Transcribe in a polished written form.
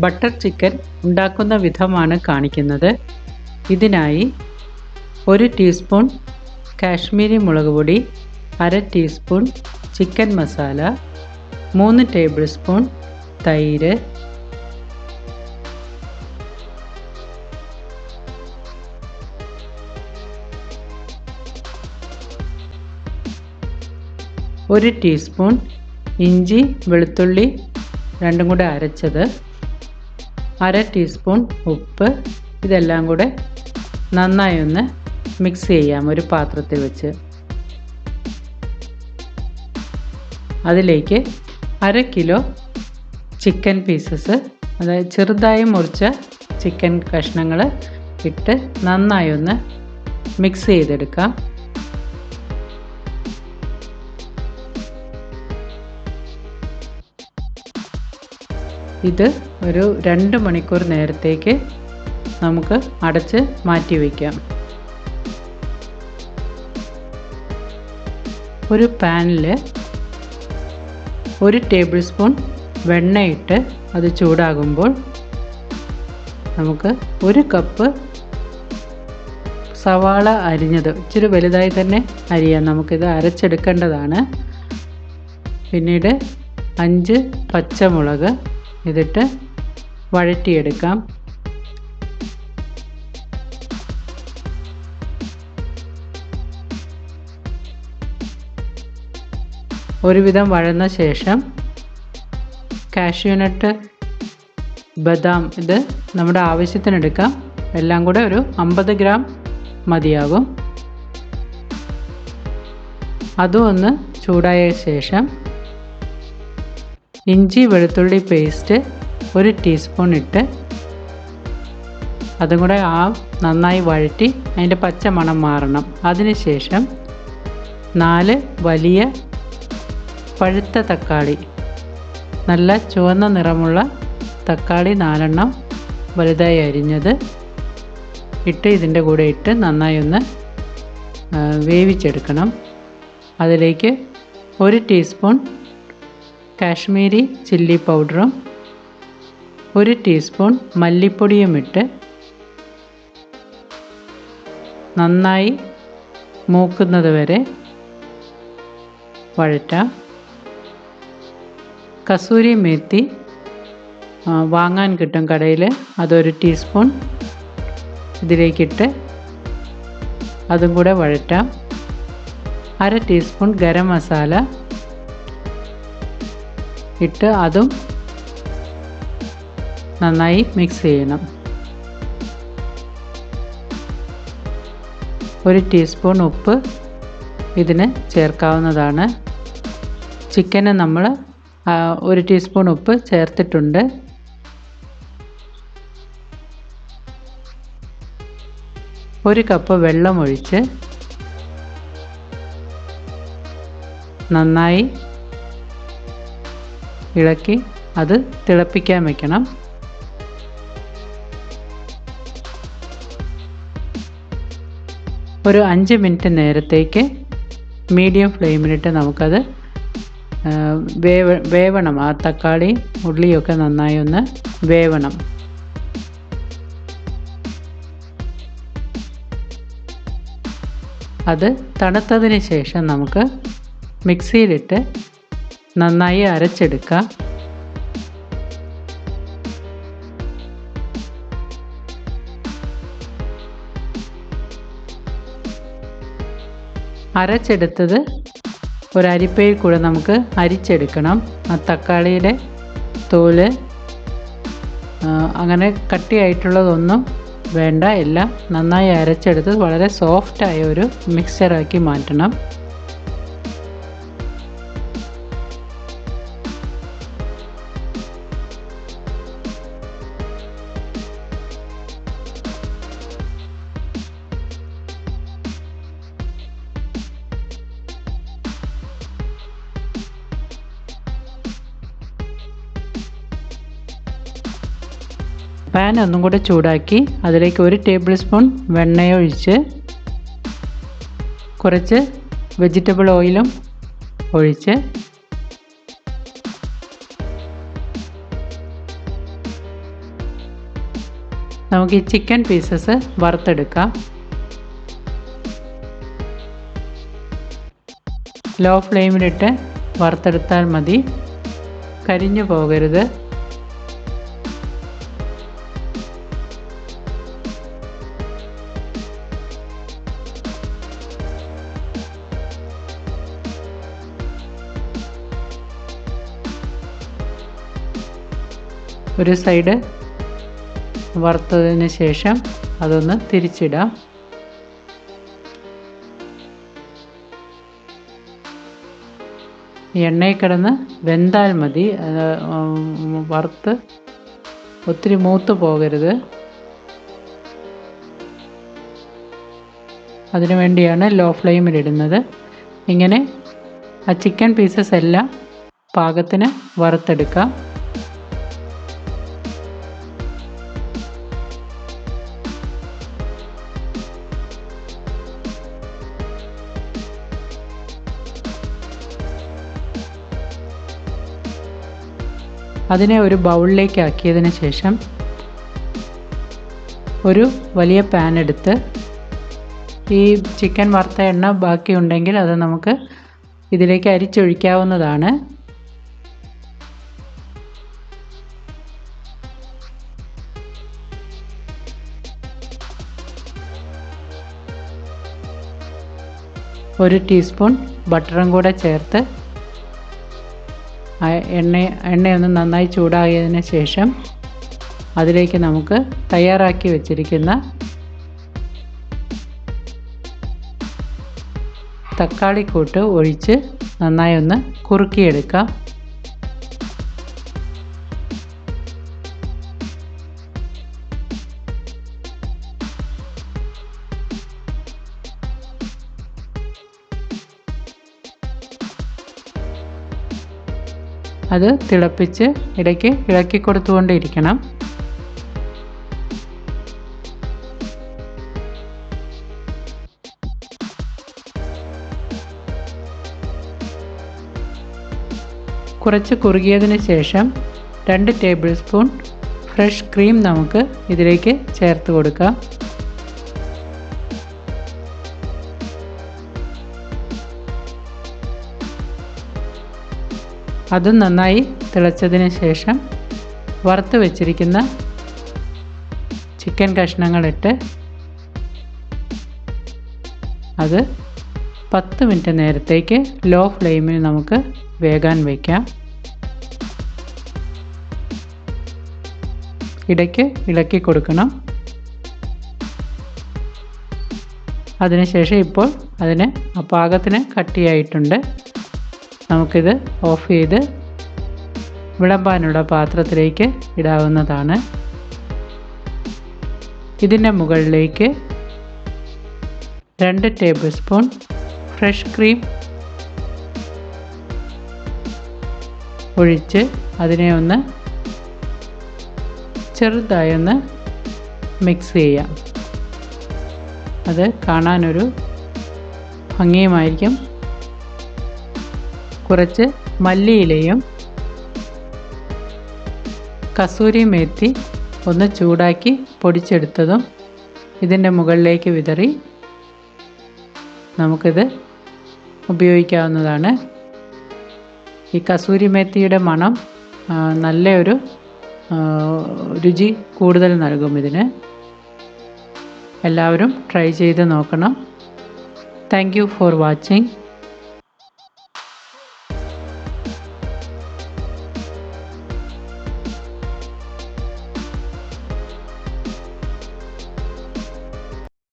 Butter chicken ഉണ്ടാക്കുന്ന വിധമാണ് കാണിക്കുന്നത്. ഇതിനായി 1 ടീസ്പൂൺ കാശ്മീരി മുളക് പൊടി, 1/2 teaspoon chicken masala, 3 table spoon തൈര്, 1 ടീസ്പൂൺ ഇഞ്ചി വെളുത്തുള്ളി രണ്ടും കൂടെ അരച്ചത്, 1/2 ടീസ്പൂൺ ഉപ്പ്. ഇതെല്ലാം കൂടെ നന്നായി ഒന്ന് മിക്സ് ചെയ്യാം ഒരു പാത്രത്തിൽ വെച്ച്. അതിലേക്ക് 1/2 കിലോ ചിക്കൻ പീസസ്, അതായത് ചെറുതായി മുറിച്ച ചിക്കൻ കഷ്ണങ്ങൾ ഇട്ട് നന്നായി ഒന്ന് മിക്സ് ചെയ്തെടുക്കാം. ഇത് ഒരു 2 മണിക്കൂർ നേരത്തേക്ക് നമുക്ക് അടച്ച് മാറ്റി വയ്ക്കാം. ഒരു പാനിൽ 1 ടേബിൾ സ്പൂൺ വെണ്ണയിട്ട് അത് ചൂടാകുമ്പോൾ നമുക്ക് 1 കപ്പ് സവാള അരിഞ്ഞത്, ഇച്ചിരി വലുതായി തന്നെ അരിയാം, നമുക്കിത് അരച്ചെടുക്കേണ്ടതാണ്. പിന്നീട് 5 പച്ചമുളക് ഇതിട്ട് വഴറ്റിയെടുക്കാം. ഒരുവിധം വഴന്ന ശേഷം കാഷ്യൂനട്ട്, ബദാം ഇത് നമ്മുടെ ആവശ്യത്തിനെടുക്കാം. എല്ലാം കൂടെ ഒരു 50 ഗ്രാം മതിയാകും. അതും ഒന്ന് ചൂടായ ശേഷം ഇഞ്ചി വെളുത്തുള്ളി പേസ്റ്റ് 1 ടീസ്പൂൺ ഇട്ട് അതും കൂടെ നന്നായി വഴറ്റി അതിൻ്റെ പച്ച മണം മാറണം. അതിനുശേഷം 4 വലിയ പഴുത്ത തക്കാളി, നല്ല ചുവന്ന നിറമുള്ള തക്കാളി 4 എണ്ണം വലുതായി അരിഞ്ഞത് ഇട്ട് ഇതിൻ്റെ കൂടെ ഇട്ട് നന്നായി ഒന്ന് വേവിച്ചെടുക്കണം. അതിലേക്ക് 1 ടീസ്പൂൺ കാശ്മീരി ചില്ലി പൗഡറും 1 ടീസ്പൂൺ മല്ലിപ്പൊടിയും ഇട്ട് നന്നായി മൂക്കുന്നത് വരെ വഴറ്റാം. കസൂരി മേത്തി വാങ്ങാൻ കിട്ടും കടയിൽ, അതൊരു ടീസ്പൂൺ ഇതിലേക്കിട്ട് അതും കൂടെ വഴറ്റാം. 1/2 ടീസ്പൂൺ ഗരം മസാല ഇട്ട് അതും നന്നായി മിക്സ് ചെയ്യണം. 1 ടീസ്പൂൺ ഉപ്പ് ഇതിന് ചേർക്കാവുന്നതാണ്. ചിക്കന് നമ്മൾ 1 ടീസ്പൂൺ ഉപ്പ് ചേർത്തിട്ടുണ്ട്. ഒരു കപ്പ് വെള്ളം ഒഴിച്ച് നന്നായി ഇളക്കി അത് തിളപ്പിക്കാൻ വെക്കണം. ഒരു 5 മിനിറ്റ് നേരത്തേക്ക് മീഡിയം ഫ്ലെയിമിലിട്ട് നമുക്കത് വേവണം. ആ തക്കാളി ഉള്ളിയൊക്കെ നന്നായി ഒന്ന് വേവണം. അത് തണുത്തതിന് ശേഷം നമുക്ക് മിക്സിയിലിട്ട് നന്നായി അരച്ചെടുക്കാം. അരച്ചെടുത്തത് ഒരു അരിപ്പയിൽ കൂടെ നമുക്ക് അരിച്ചെടുക്കണം. ആ തക്കാളിയുടെ തോല് അങ്ങനെ കട്ടിയായിട്ടുള്ളതൊന്നും വേണ്ട, എല്ലാം നന്നായി അരച്ചെടുത്ത് വളരെ സോഫ്റ്റായ ഒരു മിക്സ്ചറാക്കി മാറ്റണം. പാൻ ഒന്നും കൂടെ ചൂടാക്കി അതിലേക്ക് 1 ടേബിൾ സ്പൂൺ വെണ്ണയൊഴിച്ച് കുറച്ച് വെജിറ്റബിൾ ഓയിലും ഒഴിച്ച് നമുക്ക് ഈ ചിക്കൻ പീസസ് വറുത്തെടുക്കാം. ലോ ഫ്ലെയിമിലിട്ട് വറുത്തെടുത്താൽ മതി, കരിഞ്ഞു പോകരുത്. ഒരു സൈഡ് വറുത്തതിന് ശേഷം അതൊന്ന് തിരിച്ചിടാം. എണ്ണയിൽ കിടന്ന് വെന്താൽ മതി, വറുത്ത് ഒത്തിരി മൂത്ത് പോകരുത്. അതിനു വേണ്ടിയാണ് ലോ ഫ്ലെയിമിലിടുന്നത്. ഇങ്ങനെ ആ ചിക്കൻ പീസസ് എല്ലാം പാകത്തിന് വറുത്തെടുക്കാം. അതിനെ ഒരു ബൗളിലേക്ക് ആക്കിയതിന് ശേഷം ഒരു വലിയ പാൻ എടുത്ത് ഈ ചിക്കൻ വറുത്ത എണ്ണ ബാക്കിയുണ്ടെങ്കിൽ അത് നമുക്ക് ഇതിലേക്ക് അരിച്ചൊഴിക്കാവുന്നതാണ്. ഒരു ടീസ്പൂൺ ബട്ടറും കൂടെ ചേർത്ത് എണ്ണയൊന്ന് നന്നായി ചൂടായതിന് ശേഷം അതിലേക്ക് നമുക്ക് തയ്യാറാക്കി വെച്ചിരിക്കുന്ന തക്കാളിക്കൂട്ട് ഒഴിച്ച് നന്നായി ഒന്ന് കുറുക്കിയെടുക്കാം. അത് തിളപ്പിച്ച് ഇടയ്ക്ക് ഇളക്കി കൊടുത്തുകൊണ്ടിരിക്കണം. കുറച്ച് കുറുകിയതിന് ശേഷം 2 ടേബിൾ സ്പൂൺ ഫ്രഷ് ക്രീം നമുക്ക് ഇതിലേക്ക് ചേർത്ത് കൊടുക്കാം. അതും നന്നായി തിളച്ചതിന് ശേഷം വറുത്ത് വെച്ചിരിക്കുന്ന ചിക്കൻ കഷ്ണങ്ങളിട്ട് അത് 10 മിനിറ്റ് നേരത്തേക്ക് ലോ ഫ്ലെയിമിൽ നമുക്ക് വേകാൻ വയ്ക്കാം. ഇടയ്ക്ക് ഇളക്കി കൊടുക്കണം. അതിനുശേഷം ഇപ്പോൾ അതിന് പാകത്തിന് കട്ടിയായിട്ടുണ്ട്. നമുക്കിത് ഓഫ് ചെയ്ത് വിളമ്പാനുള്ള പാത്രത്തിലേക്ക് ഇടാവുന്നതാണ്. ഇതിൻ്റെ മുകളിലേക്ക് 2 ടേബിൾ സ്പൂൺ ഫ്രഷ് ക്രീം ഒഴിച്ച് അതിനെ ഒന്ന് ചെറുതായൊന്ന് മിക്സ് ചെയ്യാം. അത് കാണാനൊരു ഭംഗിയുമായിരിക്കും. കുറച്ച് മല്ലിയിലയും കസൂരി മേത്തി ഒന്ന് ചൂടാക്കി പൊടിച്ചെടുത്തതും ഇതിൻ്റെ മുകളിലേക്ക് വിതറി നമുക്കിത് ഉപയോഗിക്കാവുന്നതാണ്. ഈ കസൂരി മേത്തിയുടെ മണം നല്ലൊരു രുചി കൂടുതൽ നൽകും ഇതിന്. എല്ലാവരും ട്രൈ ചെയ്ത് നോക്കണം. Thank you for watching.